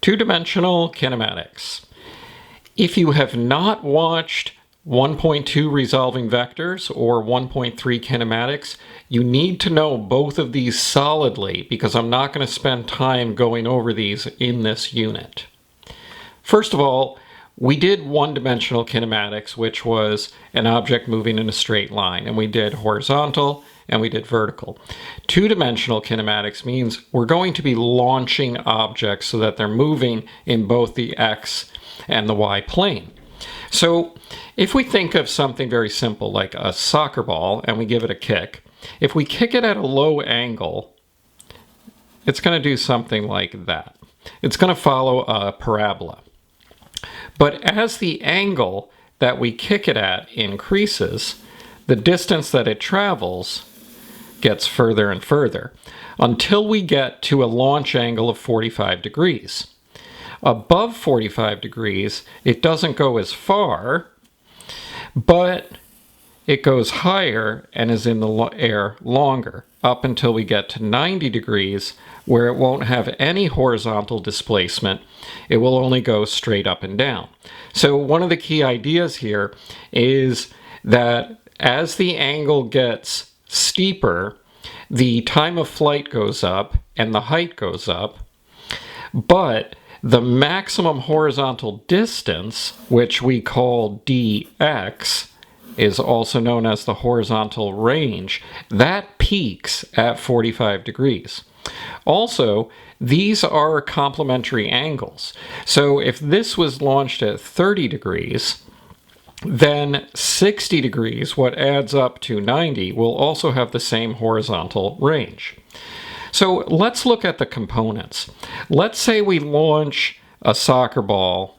Two-dimensional kinematics. If you have not watched 1.2 resolving vectors or 1.3 kinematics, you need to know both of these solidly because I'm not going to spend time going over these in this unit. First of all, we did one-dimensional kinematics, which was an object moving in a straight line, and we did horizontal and we did vertical. Two-dimensional kinematics means we're going to be launching objects so that they're moving in both the x and the y plane. So if we think of something very simple like a soccer ball and we give it a kick, if we kick it at a low angle, it's going to do something like that. It's going to follow a parabola. But as the angle that we kick it at increases, the distance that it travels gets further and further until we get to a launch angle of 45 degrees. Above 45 degrees, it doesn't go as far, but it goes higher and is in the air longer, up until we get to 90 degrees, where it won't have any horizontal displacement. It will only go straight up and down. So one of the key ideas here is that as the angle gets steeper, the time of flight goes up and the height goes up, but the maximum horizontal distance, which we call dx, is also known as the horizontal range, that peaks at 45 degrees. Also, these are complementary angles. So if this was launched at 30 degrees, then 60 degrees, what adds up to 90, will also have the same horizontal range. So let's look at the components. Let's say we launch a soccer ball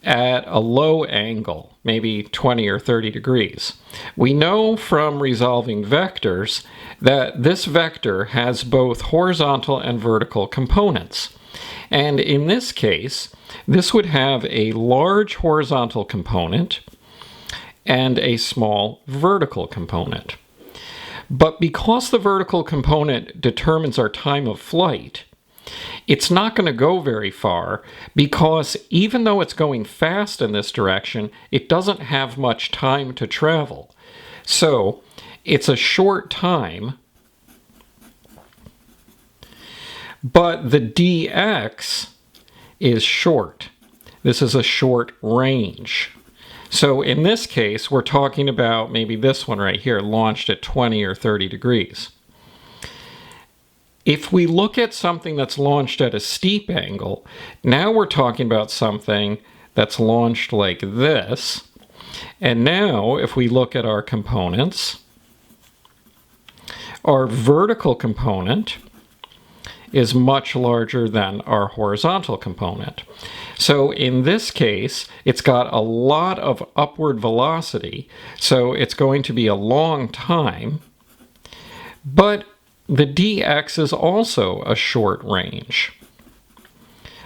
at a low angle, maybe 20 or 30 degrees. We know from resolving vectors that this vector has both horizontal and vertical components. And in this case, this would have a large horizontal component and a small vertical component. But because the vertical component determines our time of flight, it's not going to go very far because even though it's going fast in this direction, it doesn't have much time to travel. So it's a short time, but the dx is short. This is a short range. So in this case, we're talking about maybe this one right here, launched at 20 or 30 degrees. If we look at something that's launched at a steep angle, now we're talking about something that's launched like this. And now, if we look at our components, our vertical component is much larger than our horizontal component. So in this case, it's got a lot of upward velocity, so it's going to be a long time, but the dx is also a short range.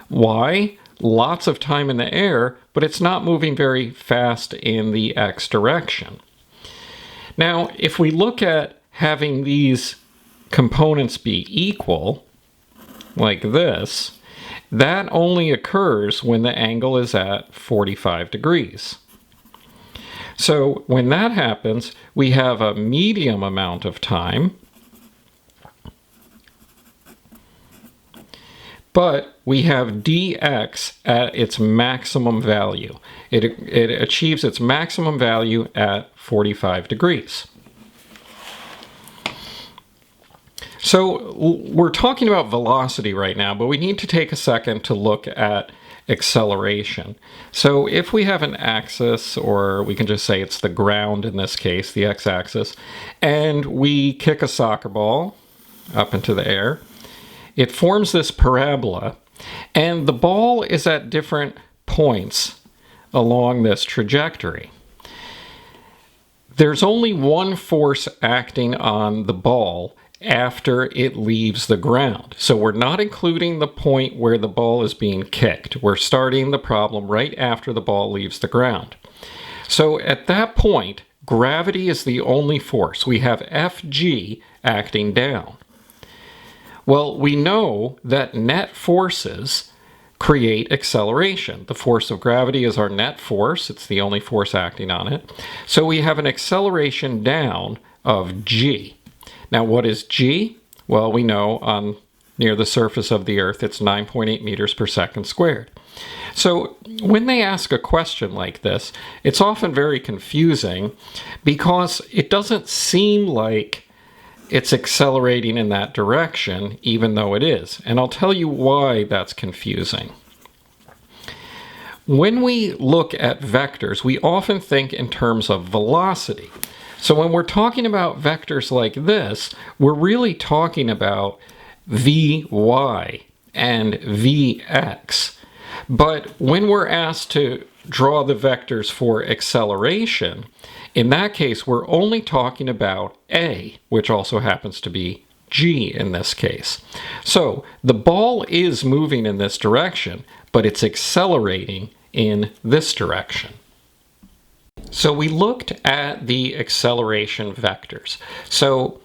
Why? Lots of time in the air, but it's not moving very fast in the x direction. Now, if we look at having these components be equal, like this, that only occurs when the angle is at 45 degrees. So when that happens, we have a medium amount of time, but we have dx at its maximum value. It achieves its maximum value at 45 degrees. So we're talking about velocity right now, but we need to take a second to look at acceleration. So if we have an axis, or we can just say it's the ground in this case, the x-axis, and we kick a soccer ball up into the air, it forms this parabola, and the ball is at different points along this trajectory. There's only one force acting on the ball after it leaves the ground. So we're not including the point where the ball is being kicked. We're starting the problem right after the ball leaves the ground. So at that point, gravity is the only force. We have Fg acting down. Well, we know that net forces create acceleration. The force of gravity is our net force. It's the only force acting on it. So we have an acceleration down of g. Now what is g? Well, we know near the surface of the Earth it's 9.8 meters per second squared. So when they ask a question like this, it's often very confusing because it doesn't seem like it's accelerating in that direction, even though it is. And I'll tell you why that's confusing. When we look at vectors, we often think in terms of velocity. So when we're talking about vectors like this, we're really talking about Vy and Vx. But when we're asked to draw the vectors for acceleration, in that case, we're only talking about A, which also happens to be G in this case. So the ball is moving in this direction, but it's accelerating in this direction. So we looked at the acceleration vectors. So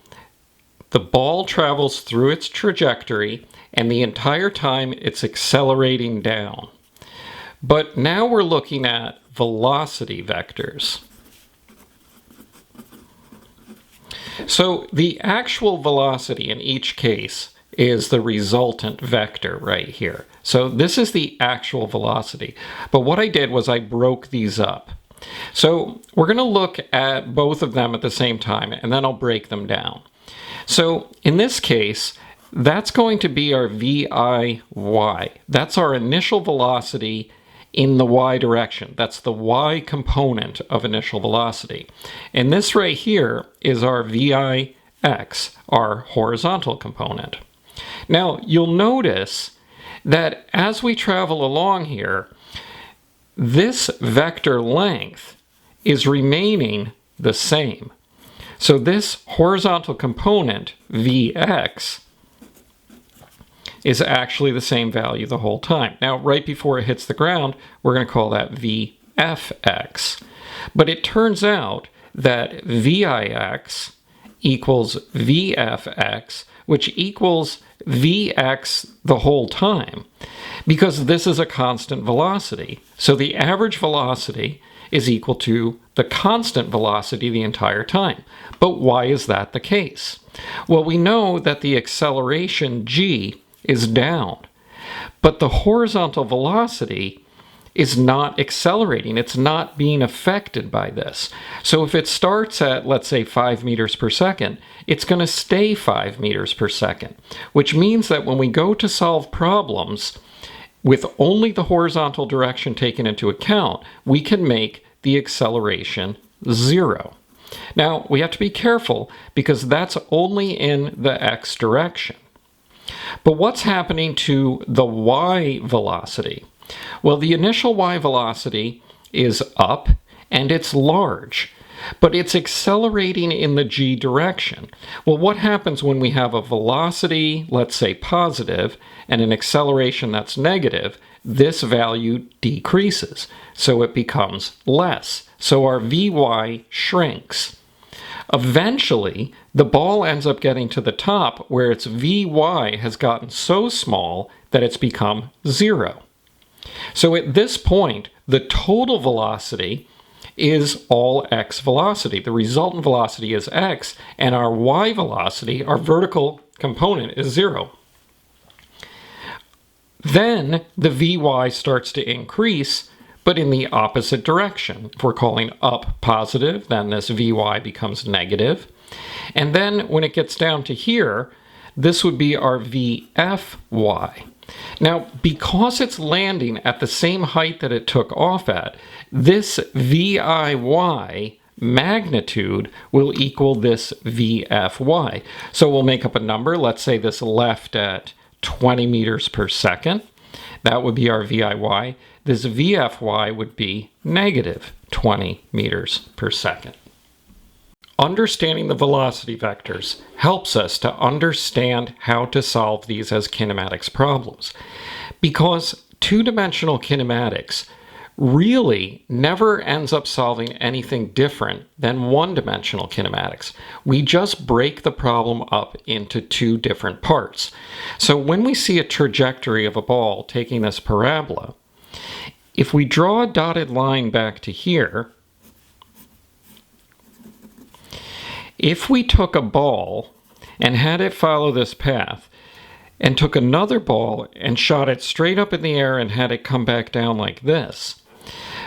the ball travels through its trajectory, and the entire time it's accelerating down. But now we're looking at velocity vectors. So the actual velocity in each case is the resultant vector right here. So this is the actual velocity. But what I did was I broke these up. So we're going to look at both of them at the same time, and then I'll break them down. So in this case, that's going to be our VIY. That's our initial velocity in the y direction. That's the y component of initial velocity. And this right here is our VIX, our horizontal component. Now, you'll notice that as we travel along here, this vector length is remaining the same. So this horizontal component, Vx, is actually the same value the whole time. Now, right before it hits the ground, we're going to call that Vfx. But it turns out that Vix equals Vfx, which equals Vx the whole time, because this is a constant velocity. So the average velocity is equal to the constant velocity the entire time. But why is that the case? Well, we know that the acceleration g is down, but the horizontal velocity is not accelerating. It's not being affected by this. So if it starts at, let's say, 5 meters per second, it's going to stay 5 meters per second, which means that when we go to solve problems with only the horizontal direction taken into account, we can make the acceleration 0. Now, we have to be careful because that's only in the x direction. But what's happening to the y velocity? Well, the initial y velocity is up and it's large, but it's accelerating in the g direction. Well, what happens when we have a velocity, let's say positive, and an acceleration that's negative? This value decreases, so it becomes less. So our Vy shrinks. Eventually, the ball ends up getting to the top where its Vy has gotten so small that it's become 0. So at this point, the total velocity is all x velocity. The resultant velocity is x, and our y velocity, our vertical component, is 0. Then the Vy starts to increase, but in the opposite direction. If we're calling up positive, then this Vy becomes negative. And then when it gets down to here, this would be our Vfy. Now, because it's landing at the same height that it took off at, this Viy magnitude will equal this Vfy. So we'll make up a number. Let's say this left at 20 meters per second. That would be our Viy. This Vfy would be negative 20 meters per second. Understanding the velocity vectors helps us to understand how to solve these as kinematics problems, because two-dimensional kinematics really never ends up solving anything different than one-dimensional kinematics. We just break the problem up into two different parts. So when we see a trajectory of a ball taking this parabola, if we draw a dotted line back to here, if we took a ball and had it follow this path, and took another ball and shot it straight up in the air and had it come back down like this,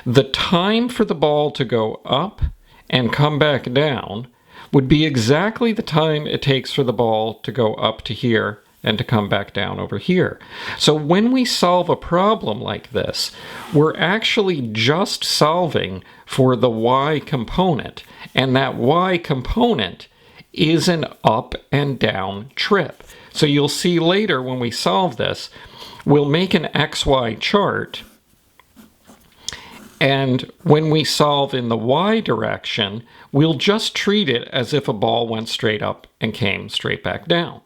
the time for the ball to go up and come back down would be exactly the time it takes for the ball to go up to here and to come back down over here. So when we solve a problem like this, we're actually just solving for the y component, and that y component is an up and down trip. So you'll see later when we solve this, we'll make an XY chart, and when we solve in the y direction, we'll just treat it as if a ball went straight up and came straight back down.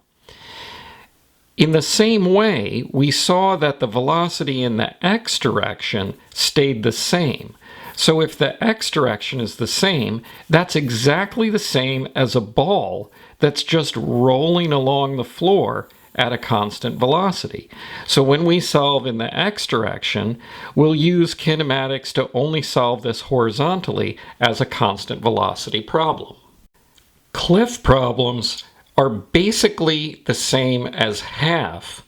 In the same way, we saw that the velocity in the x direction stayed the same. So if the x direction is the same, that's exactly the same as a ball that's just rolling along the floor at a constant velocity. So when we solve in the x direction, we'll use kinematics to only solve this horizontally as a constant velocity problem. Cliff problems are basically the same as half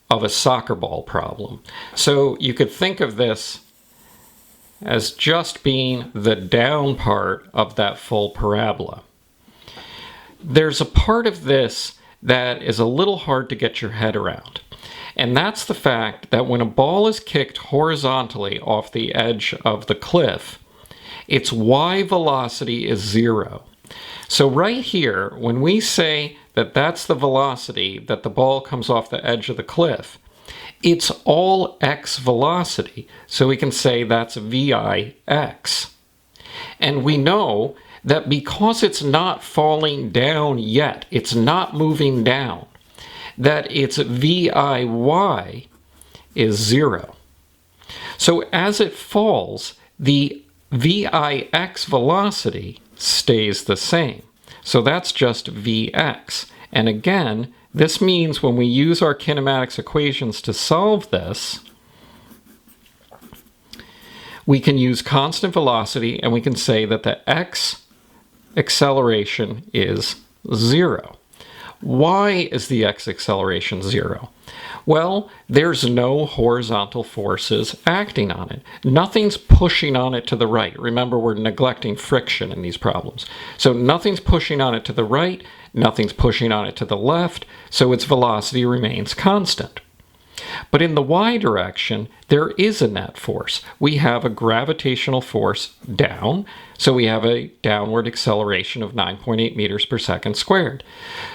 of a soccer ball problem. So you could think of this as just being the down part of that full parabola. There's a part of this that is a little hard to get your head around, and that's the fact that when a ball is kicked horizontally off the edge of the cliff, its y velocity is 0. So right here, when we say that that's the velocity that the ball comes off the edge of the cliff, it's all x velocity, so we can say that's VIX. And we know that because it's not falling down yet, it's not moving down, that its VIY is 0. So as it falls, the VIX velocity stays the same. So that's just Vx. And again, this means when we use our kinematics equations to solve this, we can use constant velocity and we can say that the x acceleration is 0. Why is the x acceleration 0? Well, there's no horizontal forces acting on it. Nothing's pushing on it to the right. Remember, we're neglecting friction in these problems. So nothing's pushing on it to the right, nothing's pushing on it to the left, so its velocity remains constant. But in the y direction, there is a net force. We have a gravitational force down, so we have a downward acceleration of 9.8 meters per second squared.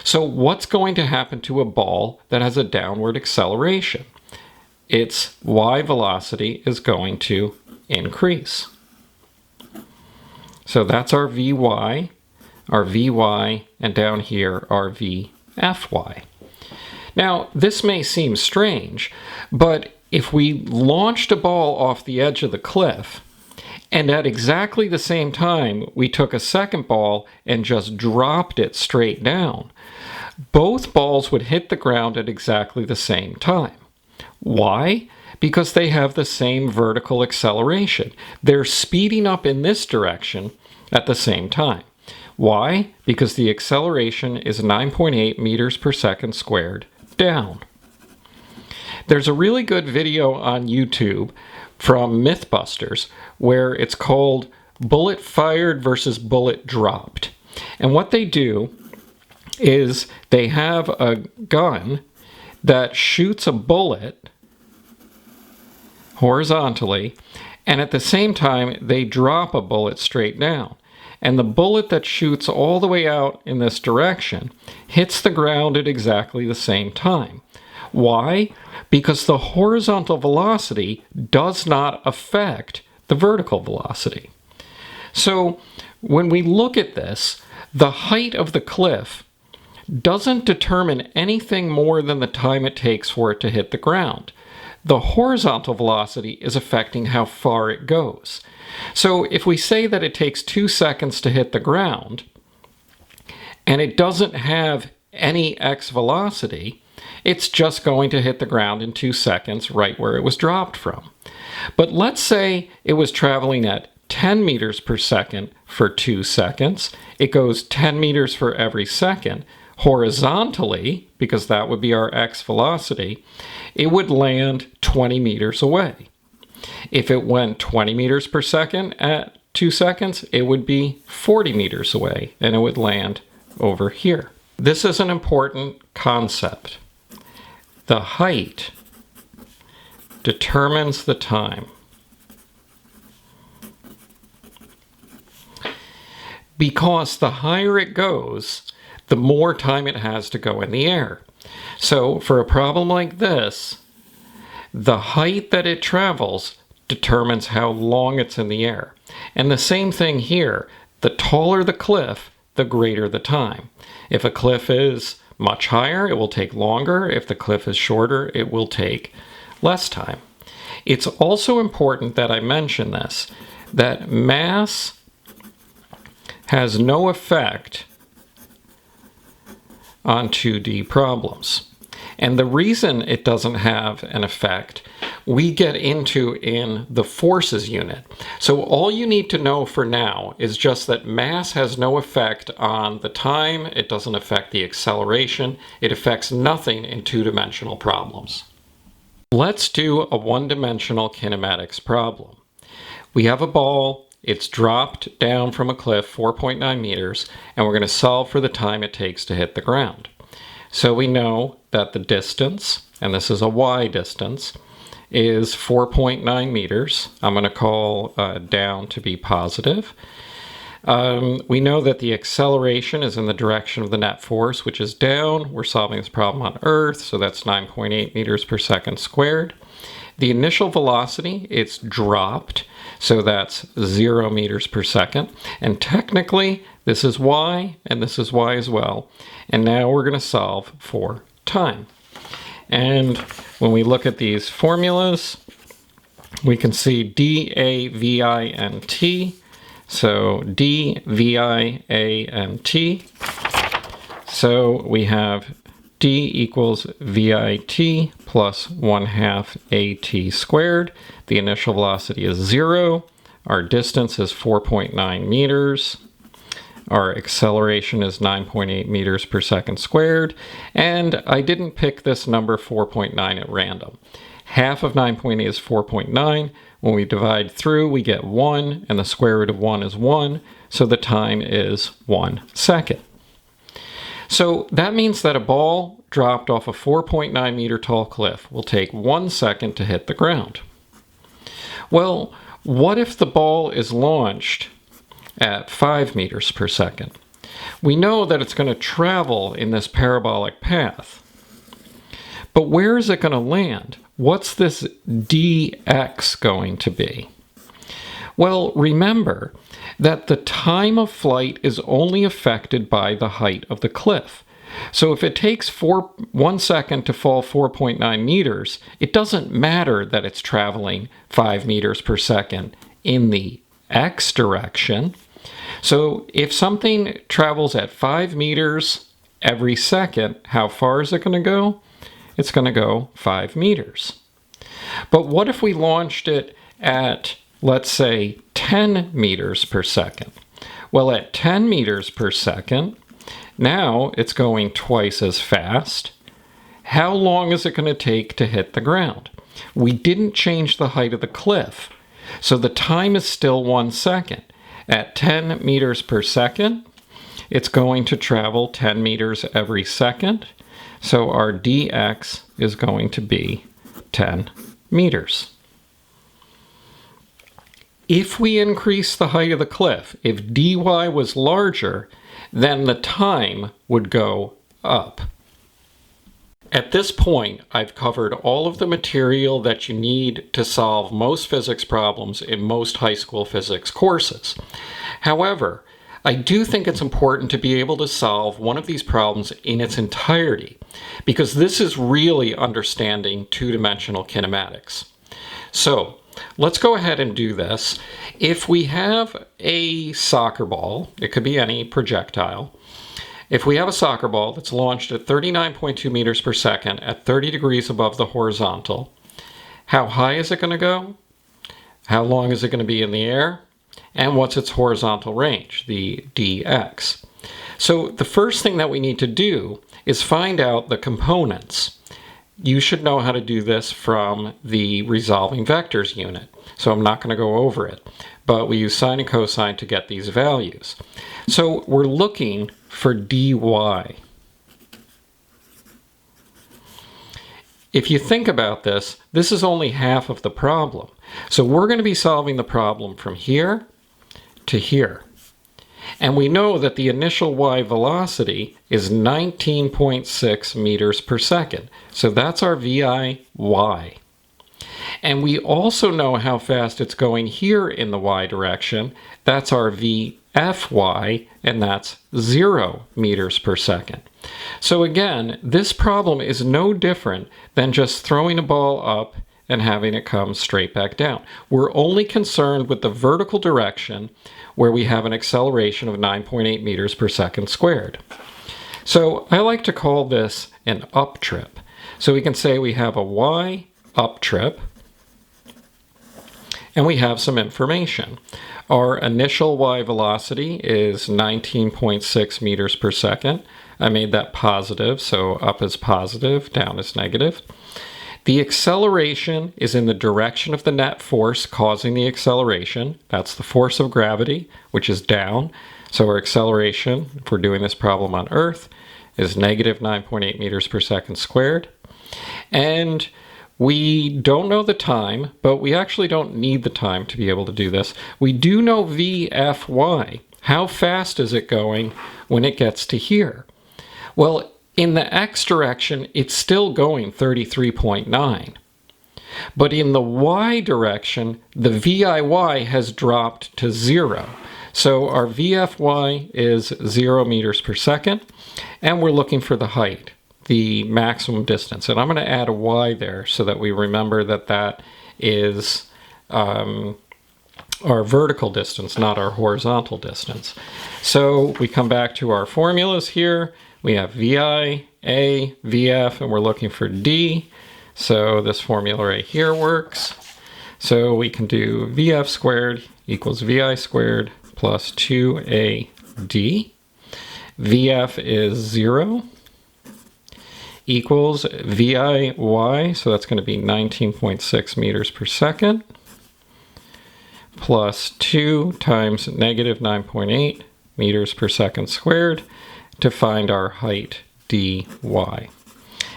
So what's going to happen to a ball that has a downward acceleration? Its y velocity is going to increase. So that's our Vy, and down here our Vfy. Now, this may seem strange, but if we launched a ball off the edge of the cliff, and at exactly the same time we took a second ball and just dropped it straight down, both balls would hit the ground at exactly the same time. Why? Because they have the same vertical acceleration. They're speeding up in this direction at the same time. Why? Because the acceleration is 9.8 meters per second squared down. There's a really good video on YouTube from Mythbusters where it's called Bullet Fired versus Bullet Dropped. And what they do is they have a gun that shoots a bullet horizontally, and at the same time they drop a bullet straight down. And the bullet that shoots all the way out in this direction hits the ground at exactly the same time. Why? Because the horizontal velocity does not affect the vertical velocity. So when we look at this, the height of the cliff doesn't determine anything more than the time it takes for it to hit the ground. the horizontal velocity is affecting how far it goes. So if we say that it takes 2 seconds to hit the ground, and it doesn't have any x velocity, it's just going to hit the ground in 2 seconds right where it was dropped from. But let's say it was traveling at 10 meters per second for 2 seconds. It goes 10 meters for every second. Horizontally, because that would be our x velocity, it would land 20 meters away. If it went 20 meters per second at 2 seconds, it would be 40 meters away, and it would land over here. This is an important concept. The height determines the time. Because the higher it goes, the more time it has to go in the air. So for a problem like this, the height that it travels determines how long it's in the air. And the same thing here. The taller the cliff, the greater the time. If a cliff is much higher, it will take longer. If the cliff is shorter, it will take less time. It's also important that I mention this, that mass has no effect on 2D problems. And the reason it doesn't have an effect, we get into in the forces unit. So all you need to know for now is just that mass has no effect on the time, it doesn't affect the acceleration, it affects nothing in two-dimensional problems. Let's do a one-dimensional kinematics problem. We have a ball, it's dropped down from a cliff 4.9 meters, and we're going to solve for the time it takes to hit the ground. So we know that the distance, and this is a y distance, is 4.9 meters. I'm going to call down to be positive. We know that the acceleration is in the direction of the net force, which is down. We're solving this problem on Earth, so that's 9.8 meters per second squared. The initial velocity, it's dropped, so that's 0 meters per second. And technically, this is y, and this is y as well. And now we're going to solve for time. And when we look at these formulas, we can see d, a, v, i, and t. So d, v, i, a, and t. So we have d equals vit plus 1/2 at squared. The initial velocity is 0. Our distance is 4.9 meters. Our acceleration is 9.8 meters per second squared. And I didn't pick this number 4.9 at random. Half of 9.8 is 4.9. When we divide through, we get 1, and the square root of 1 is 1. So the time is 1 second. So that means that a ball dropped off a 4.9 meter tall cliff will take 1 second to hit the ground. Well, what if the ball is launched at 5 meters per second? We know that it's going to travel in this parabolic path. But where is it going to land? What's this dx going to be? Well, remember that the time of flight is only affected by the height of the cliff. So if it takes 1 second to fall 4.9 meters, it doesn't matter that it's traveling 5 meters per second in the x direction. So if something travels at 5 meters every second, how far is it going to go? It's going to go 5 meters. But what if we launched it at, let's say, 10 meters per second? Well, at 10 meters per second, now it's going twice as fast. How long is it going to take to hit the ground? We didn't change the height of the cliff, so the time is still 1 second. At 10 meters per second, it's going to travel 10 meters every second, so our dx is going to be 10 meters. If we increase the height of the cliff, if dy was larger, then the time would go up. At this point, I've covered all of the material that you need to solve most physics problems in most high school physics courses. However, I do think it's important to be able to solve one of these problems in its entirety. because this is really understanding two-dimensional kinematics. So let's go ahead and do this. If we have a soccer ball, it could be any projectile. If we have a soccer ball that's launched at 39.2 meters per second at 30 degrees above the horizontal, how high is it going to go? How long is it going to be in the air? And what's its horizontal range, the dx? So the first thing that we need to do is find out the components. You should know how to do this from the resolving vectors unit, so I'm not going to go over it. But we use sine and cosine to get these values. So we're looking for dy. If you think about this, this is only half of the problem. So we're going to be solving the problem from here to here. And we know that the initial y velocity is 19.6 meters per second. So that's our VI y. And we also know how fast it's going here in the y direction. That's our VFY, and that's 0 meters per second. So again, this problem is no different than just throwing a ball up and having it come straight back down. We're only concerned with the vertical direction where we have an acceleration of 9.8 meters per second squared. So I like to call this an up trip. So we can say we have a y up trip, and we have some information. Our initial y velocity is 19.6 meters per second. I made that positive, so up is positive, down is negative. The acceleration is in the direction of the net force causing the acceleration. That's the force of gravity, which is down. So our acceleration, if we're doing this problem on Earth, is negative 9.8 meters per second squared. And we don't know the time, but we actually don't need the time to be able to do this. We do know VFY. How fast is it going when it gets to here? Well, in the x direction, it's still going 33.9. But in the y direction, the VIY has dropped to 0. So our VFY is 0 meters per second, and we're looking for the height, the maximum distance. And I'm going to add a y there so that we remember that that is our vertical distance, not our horizontal distance. So we come back to our formulas here. We have VI, A, VF, and we're looking for D. So this formula right here works. So we can do VF squared equals VI squared plus 2AD. VF is 0 equals VIY, so that's going to be 19.6 meters per second, plus 2 times negative 9.8 meters per second squared, to find our height dy.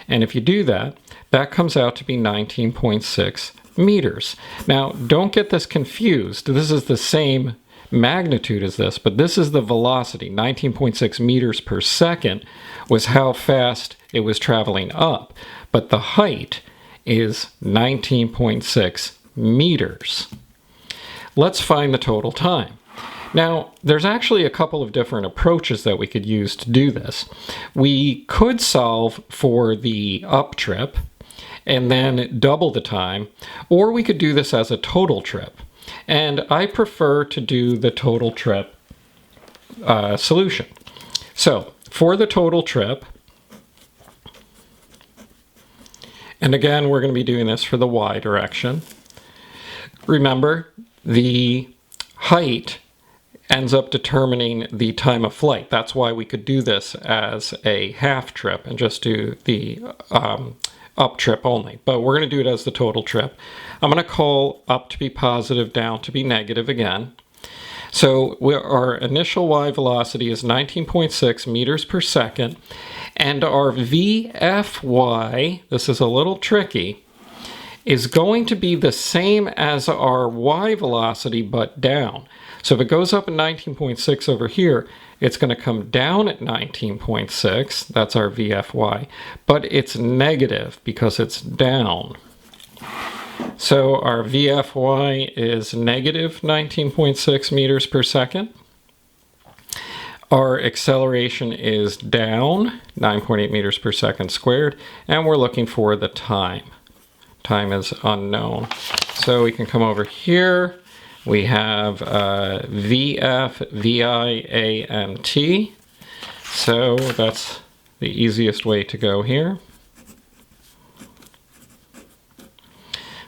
And if you do that, that comes out to be 19.6 meters. Now, don't get this confused. This is the same magnitude as this, but this is the velocity. 19.6 meters per second was how fast it was traveling up, but the height is 19.6 meters. Let's find the total time. Now, there's actually a couple of different approaches that we could use to do this. We could solve for the up trip and then double the time, or we could do this as a total trip. And I prefer to do the total trip solution. So, for the total trip, and again, we're going to be doing this for the y direction. Remember, the height ends up determining the time of flight. That's why we could do this as a half trip and just do the up trip only. But we're going to do it as the total trip. I'm going to call up to be positive, down to be negative again. So our initial y velocity is 19.6 meters per second, and our VFY, this is a little tricky, is going to be the same as our y velocity but down. So if it goes up at 19.6 over here, it's going to come down at 19.6, that's our VFY, but it's negative because it's down. So our VFY is negative 19.6 meters per second. Our acceleration is down 9.8 meters per second squared, and we're looking for the time. Time is unknown. So we can come over here. We have VF, VI, A, and T. So that's the easiest way to go here.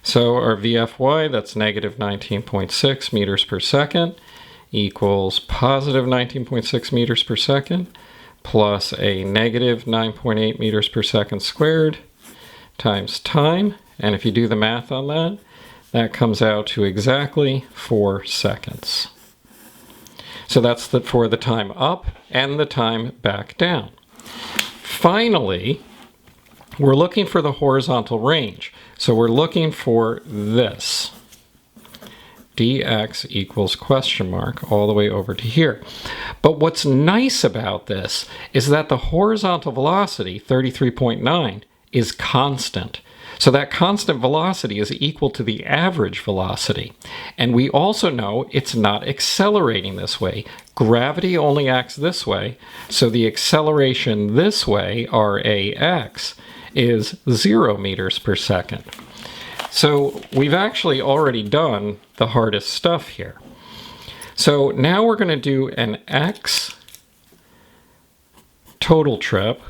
So our VFY, that's negative 19.6 meters per second, equals positive 19.6 meters per second, plus a negative 9.8 meters per second squared, times time. And if you do the math on that, that comes out to exactly 4 seconds. So that's for the time up and the time back down. Finally, we're looking for the horizontal range. So we're looking for this. dx equals question mark all the way over to here. But what's nice about this is that the horizontal velocity, 33.9, is constant. So that constant velocity is equal to the average velocity. And we also know it's not accelerating this way. Gravity only acts this way, so the acceleration this way, RAX, is 0 meters per second. So we've actually already done the hardest stuff here. So now we're going to do an X total trip.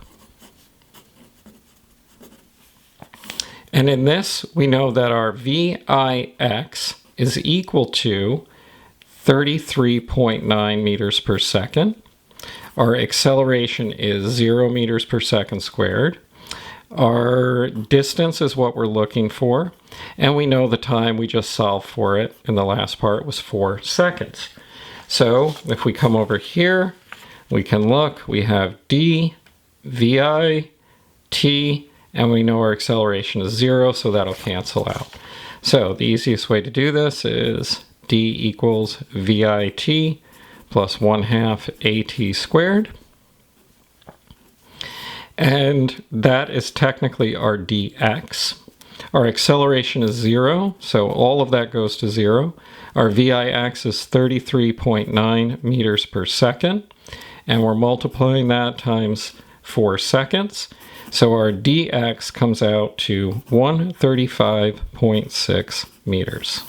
And in this, we know that our VIX is equal to 33.9 meters per second. Our acceleration is 0 meters per second squared. Our distance is what we're looking for. And we know the time we just solved for it in the last part was 4 seconds. So if we come over here, we can look. We have D, VI, T, and we know our acceleration is 0, so that'll cancel out. So the easiest way to do this is D equals VIT plus 1/2 AT squared. And that is technically our dx. Our acceleration is 0, so all of that goes to 0. Our VIX is 33.9 meters per second, and we're multiplying that times 4 seconds. So our dx comes out to 135.6 meters.